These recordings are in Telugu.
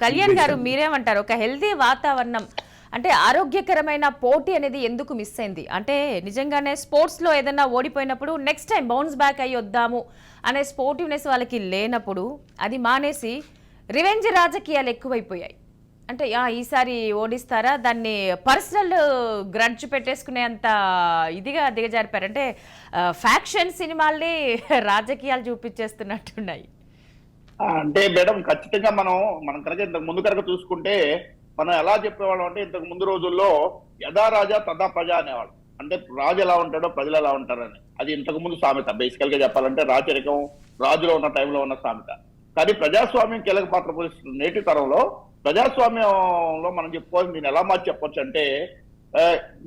కళ్యాణ్ గారు మీరేమంటారు? ఒక హెల్దీ వాతావరణం అంటే ఆరోగ్యకరమైన పోటీ అనేది ఎందుకు మిస్ అయింది? అంటే నిజంగానే స్పోర్ట్స్లో ఏదైనా ఓడిపోయినప్పుడు నెక్స్ట్ టైం బౌన్స్ బ్యాక్ అయ్యి వద్దాము అనే స్పోర్టివ్నెస్ వాళ్ళకి లేనప్పుడు అది మానేసి రివెంజ్ రాజకీయాలు ఎక్కువైపోయాయి. అంటే ఈసారి ఓడిస్తారా దాన్ని పర్సనల్ గ్రడ్జ్ పెట్టేసుకునేంత ఇదిగా దిగజారిపారు. అంటే ఫ్యాక్షన్ సినిమాల్ని రాజకీయాలు చూపించేస్తున్నట్టున్నాయి. అంటే మేడం ఖచ్చితంగా మనం కనుక ఇంతకు ముందు కనుక చూసుకుంటే మనం ఎలా చెప్పేవాళ్ళం అంటే ఇంతకు ముందు రోజుల్లో యథా రాజా తదా ప్రజ అనేవాడు. అంటే రాజు ఎలా ఉంటాడో ప్రజలు ఎలా ఉంటారని. అది ఇంతకు ముందు సామెత. బేసికల్ గా చెప్పాలంటే రాచరికం రాజులో ఉన్న టైంలో ఉన్న సామెత. కానీ ప్రజాస్వామ్యం కీలక పాత్ర పోషిస్తుంది. నేటి తరంలో ప్రజాస్వామ్యంలో మనం చెప్పుకోవాలి దీన్ని ఎలా మార్చి చెప్పొచ్చు అంటే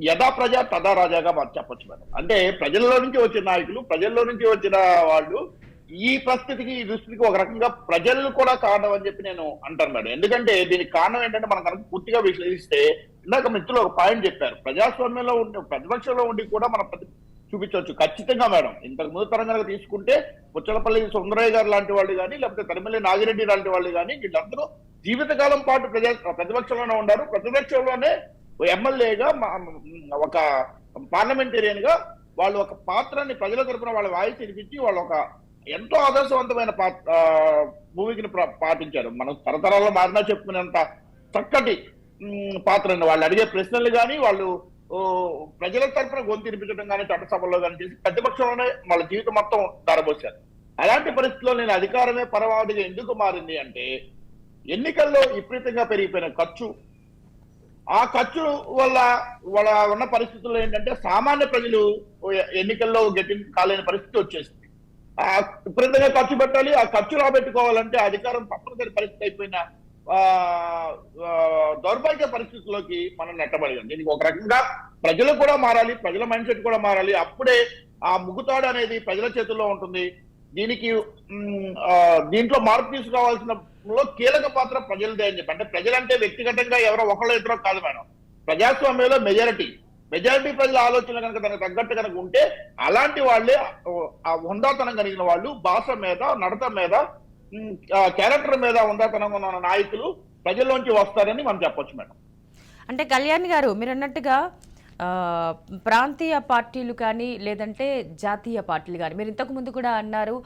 యథా ప్రజ తదా రాజాగా మార్చి చెప్పొచ్చు మేడం. అంటే ప్రజల్లో నుంచి వచ్చిన నాయకులు, ప్రజల్లో నుంచి వచ్చిన వాళ్ళు ఈ పరిస్థితికి ఈ దుస్థితికి ఒక రకంగా ప్రజలు కూడా కారణం అని చెప్పి నేను అంటాను మేడం. ఎందుకంటే దీనికి కారణం ఏంటంటే మనం కనుక పూర్తిగా విశ్లేషిస్తే ఇందాక మిత్రులు ఒక పాయింట్ చెప్పారు. ప్రజాస్వామ్యంలో ఉండి ప్రతిపక్షంలో ఉండి కూడా మనం చూపించవచ్చు ఖచ్చితంగా మేడం. ఇంతకు ముందు తరం కనుక తీసుకుంటే పుచ్చలపల్లి సుందరయ్య గారు లాంటి వాళ్ళు కానీ లేకపోతే తరిమల్లి నాగిరెడ్డి లాంటి వాళ్ళు కానీ వీళ్ళందరూ జీవితకాలం పాటు ప్రతిపక్షంలోనే ఉన్నారు. ప్రతిపక్షంలోనే ఎమ్మెల్యేగా ఒక పార్లమెంటేరియన్ గా వాళ్ళు ఒక పాత్రని ప్రజల తరపున వాళ్ళ వాయిస్ వినిపించి వాళ్ళు ఒక ఎంతో ఆదర్శవంతమైన భూమికను పాటించారు. మనం తరతరాల్లో మారినా చెప్పుకునేంత చక్కటి పాత్రని వాళ్ళు అడిగే ప్రశ్నలు కానీ వాళ్ళు ప్రజల తరపున గొంతు వినిపించడం కానీ చట్టసభలో కానీ చేసి ప్రతిపక్షంలోనే వాళ్ళ జీవితం మొత్తం ధారపోశారు. అలాంటి పరిస్థితుల్లో నేను అధికారమే పరమావధిగా ఎందుకు మారింది అంటే ఎన్నికల్లో విపరీతంగా పెరిగిపోయిన ఖర్చు, ఆ ఖర్చు వల్ల వాళ్ళ ఉన్న పరిస్థితుల్లో ఏంటంటే సామాన్య ప్రజలు ఎన్నికల్లో గట్టి కాలేని పరిస్థితి వచ్చేసింది. విపరీతంగా ఖర్చు పెట్టాలి. ఆ ఖర్చు రాబెట్టుకోవాలంటే అధికారం తప్పనిసరి పరిస్థితి అయిపోయిన దౌర్భాగ్య పరిస్థితుల్లోకి మనం నెట్టబడినాం. దీనికి ఒక రకంగా ప్రజలు కూడా మారాలి, ప్రజల మైండ్ సెట్ కూడా మారాలి. అప్పుడే ఆ ముగుతాడు అనేది ప్రజల చేతుల్లో ఉంటుంది. దీనికి దీంట్లో మార్పు తీసుకురావాల్సిన కీలక పాత్ర ప్రజలదే అని చెప్పి. అంటే ప్రజలంటే వ్యక్తిగతంగా ఎవరో ఒకళ్ళో ఇద్దరో కాదు మేడం. ప్రజాస్వామ్యంలో మెజారిటీ ప్రజల ఆలోచన కనుక దానికి తగ్గట్టు కనుక ఉంటే అలాంటి వాళ్ళే ఆ హుందాతనం కలిగిన వాళ్ళు భాష మీద, నడత మీద, క్యారెక్టర్ మీద హుందాతనంగా ఉన్న నాయకులు ప్రజల్లోంచి వస్తారని మనం చెప్పొచ్చు మేడం. అంటే కళ్యాణ్ గారు మీరు అన్నట్టుగా ప్రాంతీయ పార్టీలు కానీ లేదంటే జాతీయ పార్టీలు కానీ మీరు ఇంతకు ముందు కూడా అన్నారు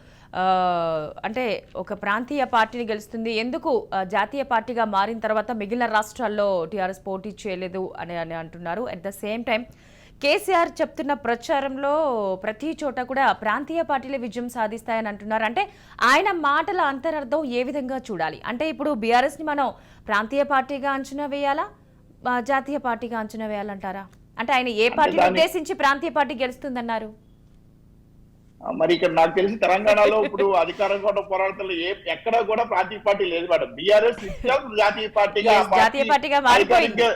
అంటే ఒక ప్రాంతీయ పార్టీని గెలుస్తుంది, ఎందుకు జాతీయ పార్టీగా మారిన తర్వాత మిగిలిన రాష్ట్రాల్లో టీఆర్ఎస్ పోటీ చేయలేదు అని అంటున్నారు. At the same time KCR చెప్తున్న ప్రచారంలో ప్రతి చోట కూడా ప్రాంతీయ పార్టీలే విజయం సాధిస్తాయని అంటున్నారు. అంటే ఆయన మాటల అంతరార్థం ఏ విధంగా చూడాలి? అంటే ఇప్పుడు బీఆర్ఎస్ని మనం ప్రాంతీయ పార్టీగా అంచనా వేయాలా, జాతీయ పార్టీగా అంచనా వేయాలంటారా? అంటే ఆయన ఏ పార్టీని ఉద్దేశించి ప్రాంతీయ పార్టీ గెలుస్తుందన్నారు? మరి ఇక్కడ నాకు తెలిసి తెలంగాణలో ఇప్పుడు అధికారం కూడా పోరాటంలో ఎక్కడా కూడా ప్రాంతీయ పార్టీ లేదు మేడం. బీఆర్ఎస్ జాతీయ పార్టీగా మారిపోయింది.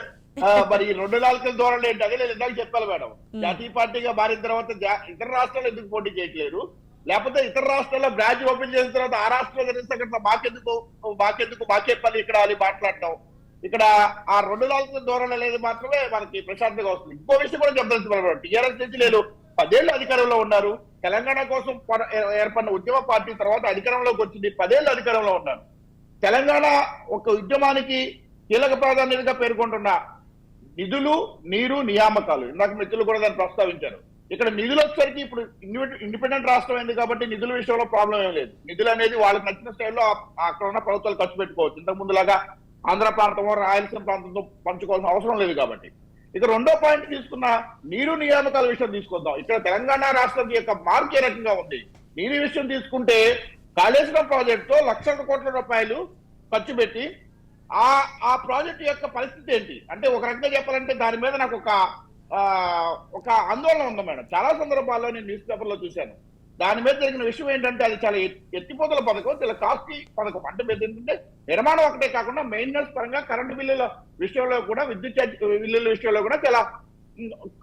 మరి 2-4 ధోరణి ఏంటి అదే నేను ఇందాక చెప్పాలి మేడం. జాతీయ పార్టీగా మారిన తర్వాత ఇతర రాష్ట్రాలు ఎందుకు పోటీ చేయట్లేరు? లేకపోతే ఇతర రాష్ట్రాల్లో బ్రాంచ్ ఓపెన్ చేసిన తర్వాత ఆ రాష్ట్రంలో జరిగితే మాకేపల్లి ఇక్కడ అని మాట్లాడటం. ఇక్కడ ఆ 2-4 ధోరణి అనేది మాత్రమే మనకి ప్రశాంతంగా వస్తుంది. ఇంకో విషయం కూడా చెప్పదలుచుకున్నాను. టీఆర్ఎస్ నుంచి నేను 10 ఏళ్ళు అధికారంలో ఉన్నారు. తెలంగాణ కోసం ఏర్పడిన ఉద్యమ పార్టీ తర్వాత అధికారంలోకి వచ్చింది. 10 ఏళ్ళు అధికారంలో ఉన్నారు. తెలంగాణ ఒక ఉద్యమానికి కీలక ప్రాధాన్యతగా పేర్కొంటున్న నిధులు, నీరు, నియామకాలు ఇందాక మిత్రులు కూడా దాన్ని ప్రస్తావించారు. ఇక్కడ నిధులు వచ్చేసరికి ఇప్పుడు ఇండిపెండెంట్ రాష్ట్రం అయింది కాబట్టి నిధుల విషయంలో ప్రాబ్లం ఏం లేదు. నిధులు అనేది వాళ్ళకి నచ్చిన స్టైల్లో అక్కడ ఉన్న ప్రభుత్వాలు ఖర్చు పెట్టుకోవచ్చు. ఇంతకు ముందులాగా ఆంధ్ర ప్రాంతమో రాయలసీమ ప్రాంతంతో పంచుకోవాల్సిన అవసరం లేదు కాబట్టి. ఇక రెండో పాయింట్ తీసుకున్న నీరు నియామకాల విషయం తీసుకుందాం. ఇక్కడ తెలంగాణ రాష్ట్రం యొక్క మార్పు ఏ రకంగా ఉంది? నీరు విషయం తీసుకుంటే కాళేశ్వరం ప్రాజెక్ట్ తో లక్షల కోట్ల రూపాయలు ఖర్చు పెట్టి ఆ ప్రాజెక్ట్ యొక్క పరిస్థితి ఏంటి అంటే ఒక రకంగా చెప్పాలంటే దాని మీద నాకు ఒక ఆందోళన ఉంది మేడం. చాలా సందర్భాల్లో నేను న్యూస్ పేపర్లో చూశాను. దాని మీద జరిగిన విషయం ఏంటంటే అది చాలా ఎత్తిపోతల పథకం, చాలా కాస్ట్లీ పథకం. అంటే ఏంటంటే నిర్మాణం ఒకటే కాకుండా మెయింటెనెన్స్ పరంగా కరెంటు బిల్లుల విషయంలో కూడా, విద్యుత్ బిల్లుల విషయంలో కూడా చాలా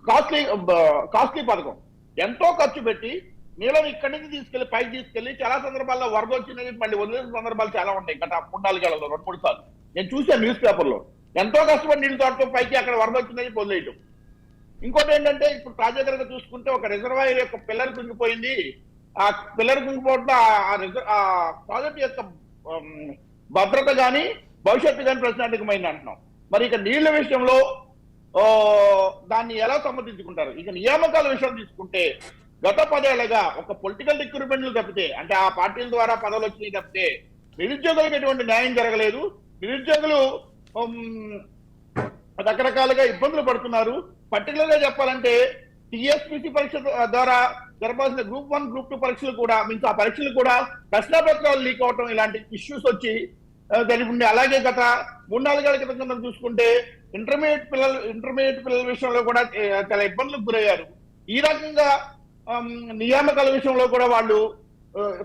కాస్ట్లీ పథకం. ఎంతో ఖర్చు పెట్టి నీళ్ళని ఇక్కడి నుంచి తీసుకెళ్లి పైకి తీసుకెళ్లి చాలా సందర్భాల్లో వరద వచ్చినది మళ్ళీ వదిలేసిన సందర్భాలు చాలా ఉంటాయి. గత 3-4 ఏళ్లలో 2-3 సార్లు నేను చూసాను న్యూస్ పేపర్లో. ఎంతో కష్టపడి నీళ్ళు తోటతో పైకి అక్కడ వరద వచ్చినది వదిలేయటం. ఇంకోటి ఏంటంటే ఇప్పుడు తాజాగా చూసుకుంటే ఒక రిజర్వాయర్ యొక్క పిల్లర్ కుంగిపోయింది. ఆ పిల్లర్ కుంగిపోవడంతో ఆ ప్రాజెక్ట్ యొక్క భద్రత కానీ భవిష్యత్తు కానీ ప్రశ్నార్థకమైంది అంటున్నాం. మరి ఇక నీళ్ల విషయంలో దాన్ని ఎలా సమ్మతించుకుంటారు? ఇక నియామకాల విషయం తీసుకుంటే గత 10 ఏళ్లుగా ఒక పొలిటికల్ రిక్రూట్మెంట్లు తప్పితే, అంటే ఆ పార్టీల ద్వారా పదవులు వచ్చినాయి తప్పితే నిరుద్యోగులకు ఎటువంటి న్యాయం జరగలేదు. నిరుద్యోగులు రకరకాలుగా ఇబ్బందులు పడుతున్నారు. పర్టికులర్ గా చెప్పాలంటే టీఎస్పీసీ పరీక్ష ద్వారా జరపాల్సిన గ్రూప్ 1, గ్రూప్ 2 పరీక్షలు కూడా మీన్స్ ఆ పరీక్షలు కూడా ప్రశ్నపత్రాలు లీక్ అవటం ఇలాంటి ఇష్యూస్ వచ్చి జరిగింది. అలాగే గత 3-4 ఏళ్ల క్రితం చూసుకుంటే ఇంటర్మీడియట్ పిల్లల విషయంలో కూడా చాలా ఇబ్బందులకు గురయ్యారు. ఈ రకంగా నియామకాల విషయంలో కూడా వాళ్ళు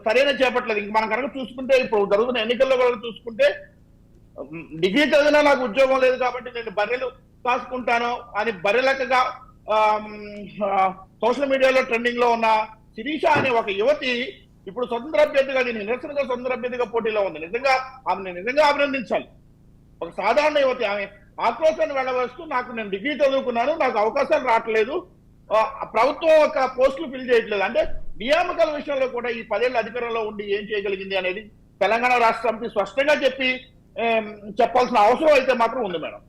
సరైన చేపట్టలేదు. ఇంక మనం కనుక చూసుకుంటే ఇప్పుడు జరుగుతున్న ఎన్నికల్లో కూడా చూసుకుంటే డిగ్రీ చదివినా నాకు ఉద్యోగం లేదు కాబట్టి నేను బర్రెలు కాసుకుంటాను అని బర్రెలకగా సోషల్ మీడియాలో ట్రెండింగ్ లో ఉన్న శిరీష అనే ఒక యువతి ఇప్పుడు స్వతంత్ర అభ్యర్థిగా, దీనికి నిరసనగా స్వతంత్ర అభ్యర్థిగా పోటీలో ఉంది. ఆమెను నిజంగా అభినందించాలి. ఒక సాధారణ యువతి ఆమె ఆక్రోశాన్ని వెళ్ళవస్తూ నేను డిగ్రీ చదువుకున్నాను, నాకు అవకాశాలు రావట్లేదు, ప్రభుత్వం ఒక పోస్టులు ఫిల్ చేయట్లేదు అంటే నియామకాల విషయంలో కూడా ఈ 10 ఏళ్ల అధికారంలో ఉండి ఏం చేయగలిగింది అనేది తెలంగాణ రాష్ట్ర సమితి స్పష్టంగా చెప్పాల్సిన అవసరం అయితే మాత్రం ఉంది మేడం.